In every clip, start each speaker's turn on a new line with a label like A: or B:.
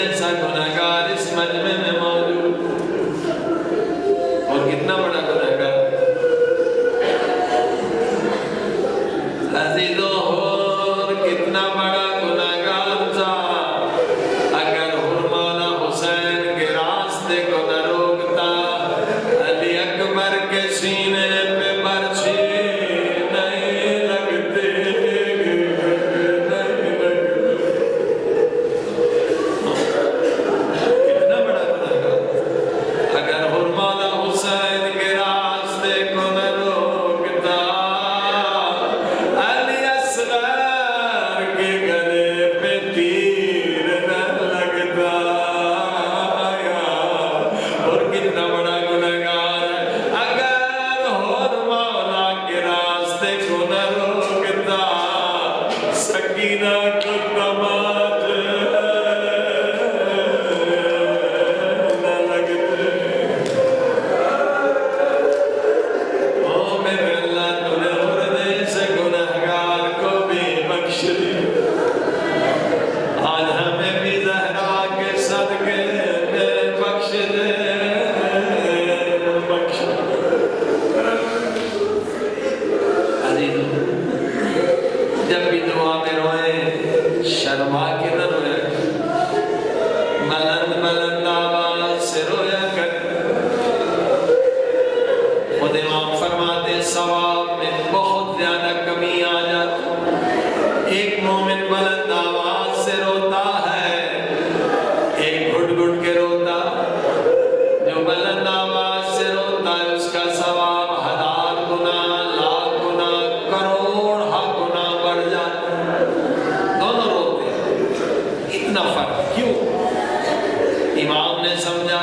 A: जैसा गुनहगार इस मजमे में मौजूद, और कितना बड़ा गुनहगार। अजीजों और कितना बड़ा गुनहगार था अगर हुरमौला हुसैन के रास्ते को न रोकता। अली अकबर के सीने पे बरछी नहीं लगती, कितना बड़ा गुनहगार। अगर हुरमौला हुसैन के रास्ते को न रोकता, अली असगर के गले पे तीर न लगता। और कितना बड़ा गुनहगार है अगर हुरमौला के रास्ते को न रोकता, सकीना को तमाचे न लगते। ओ मेरे अल्लाह, तूने मुर्दे से गुनहगार को भी बख्श दिया, आज हमें भी ज़हरा के सदके में बख्श दे, बख्श। अजीज़ों, जब भी दुआ में रोए शर्मा के न रोया, बुलंद बुलंद आवाज से रोया कर। खुद इमाम फरमाते सवाब में बहुत ज्यादा कमी आ जाती। एक मोमिन बुलंद आवाज से रोता है, एक घुट घुट के रोता। जो बुलंद आवाज से रोता है उसका सवाब 1000 गुना, लाख गुना, करोड़ गुना बढ़ जाता है। दोनों रोते हैं, इतना फर्क क्यों? इमाम ने समझा,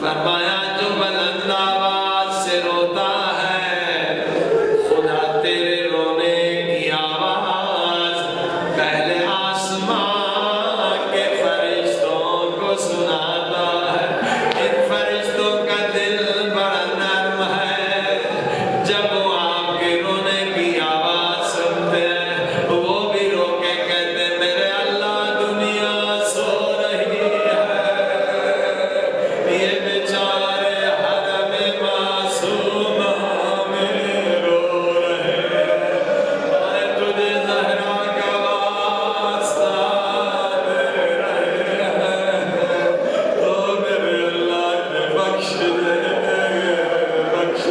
A: फरमाया जो बुलंद आवाज से रोता है, खुदा तेरे रोने की आवाज पहले आसमां के फरिश्तों को सुनाता है। इन फरिश्तों का दिल बड़ा नर्म है, जब वो आपके रोने की आवाज सुनते हैं वो भी रो के कहते हैं, मेरे अल्लाह दुनिया सो रही है, ये बेचारे हरम मासूमा में रो रहे हैं। मैं तुझे ज़हरा का वास्ता दे रहे हैं, ओ मेरे अल्लाह ने बख्श दे, बख्श।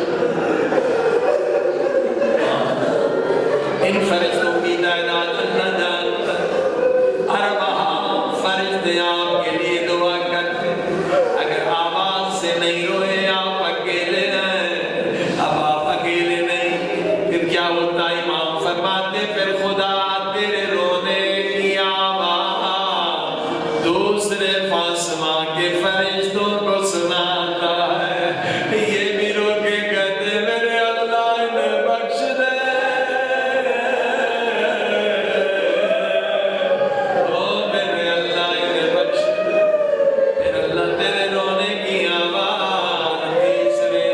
A: इन फरिश्तों की तादाद न जानता, अरबा फरिश्ते आपके लिए दुआ करते। अगर आवाज से नहीं रोए, आप अकेले हैं, अब आप अकेले नहीं, फिर क्या होता? इमाम फरमाते फिर खुदा तेरे रोने की आवाज दूसरे आसमां के फरिश्तों को सुनाता है। ये भी रो के कहते मेरे अल्लाह ने बख्श दे, ओ मेरे अल्लाह ने बख्श दे। फिर अल्लाह तेरे रोने की आवाज तीसरे,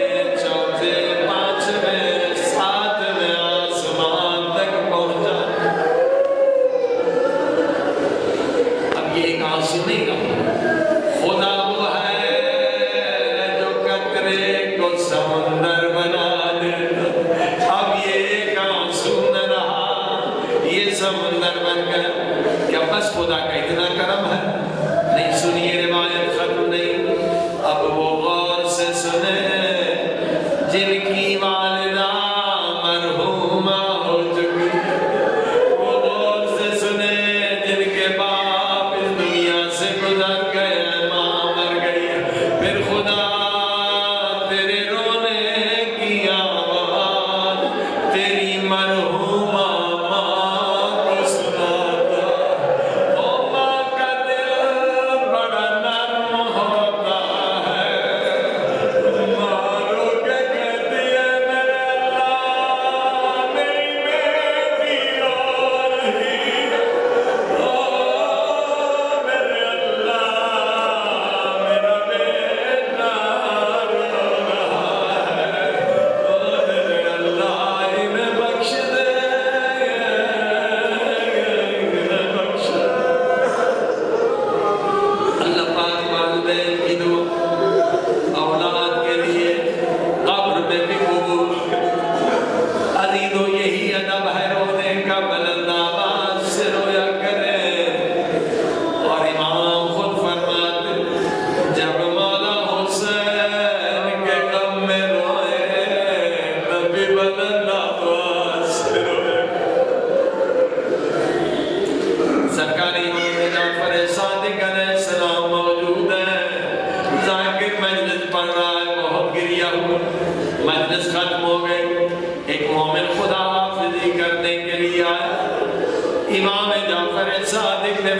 A: चौथे, पांचवें, सातवें आसमान तक पहुंचा। अब ये एक आंसू नहीं रहा, खुदा वो है जो कतरे को समुंदर बना देता। अब ये एक आंसू न रहा, ये समुंदर बन गया। क्या बस खुदा का इतना करम है? नहीं, सुनिए, रिवायत खत्म नहीं। अब वो गौर से सुने जिनकी वालिदा मरहूमा हो चुकी, वो गौर से सुने जिनके बाप इस दुनिया से गुजर गए, माँ मर गई। फिर खुदा तेरे रोने की आवाज तेरी मरहूमा माँ को सुनाता। ओ माँ का दिल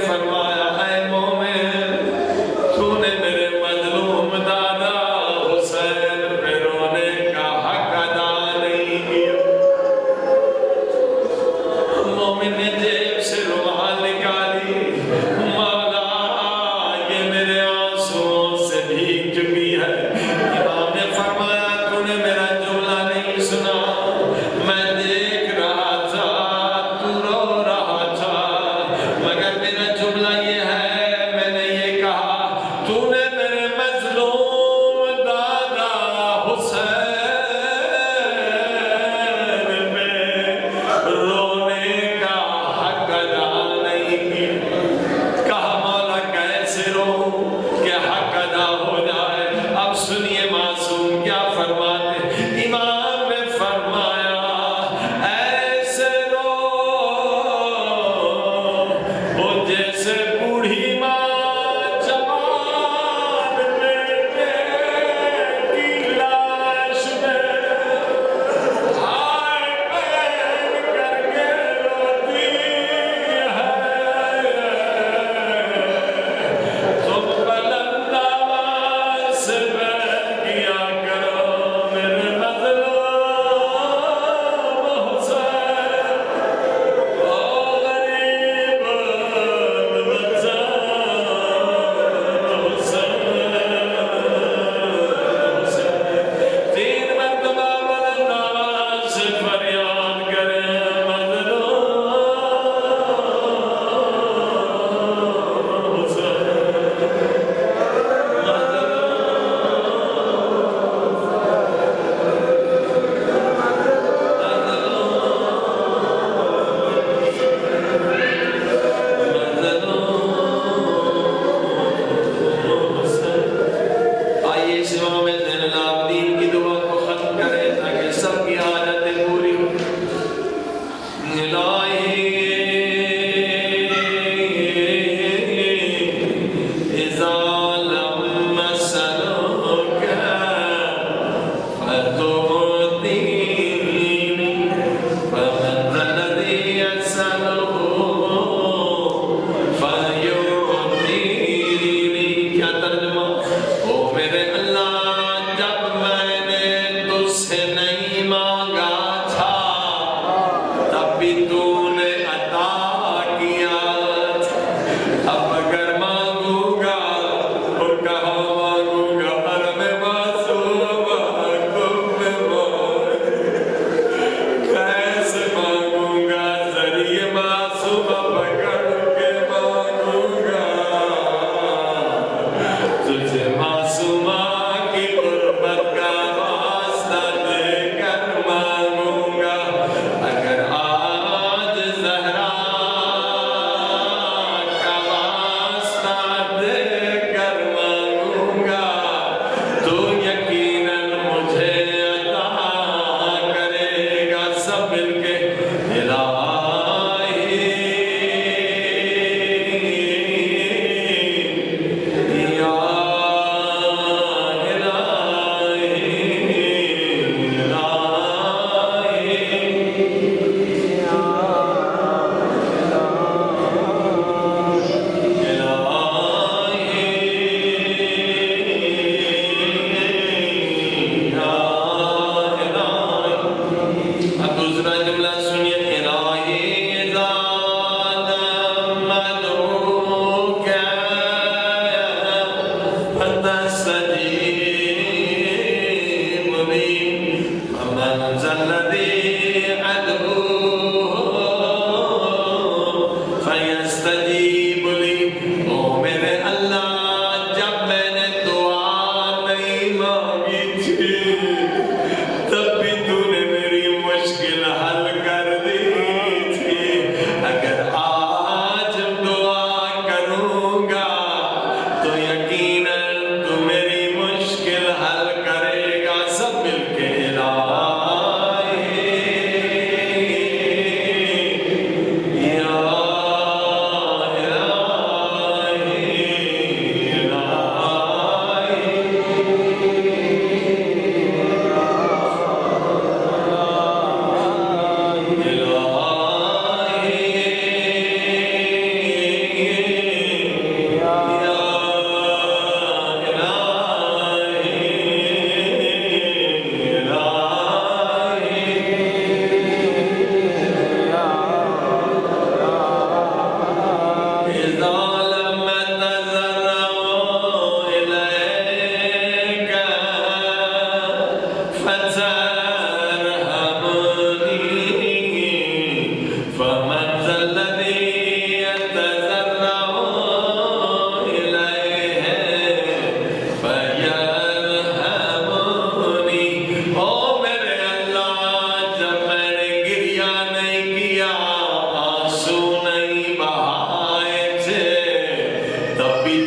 A: फरमाया है मोमिन, तूने मेरे मजलूम दादा हुसैन पे रोने का हक अदा नहीं किया। मोमिन ने जेब से रुमाल निकाली, मौला ये मेरे आंसुओं से भीग चुकी है। इमाम ने फरमाया तूने मेरा जुमला नहीं सुना, मैं देख रहा था तू रो रहा था, मगर मेरा जुमला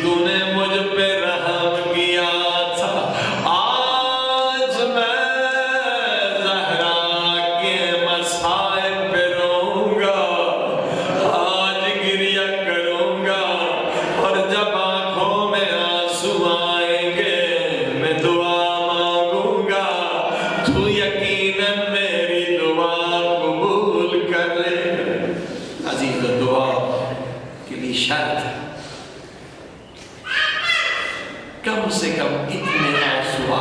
A: तूने मुझ पे रहम किया था। आज मैं ज़हरा के मसाइब पे रोऊंगा, आज गिरिया करूंगा, और जब आंखों में आंसू आएंगे मैं दुआ मांगूंगा, तू यकीनन मेरी दुआ कबूल कर ले। अजीज दुआ के लिए शर्त है कम से कम इतने आंसू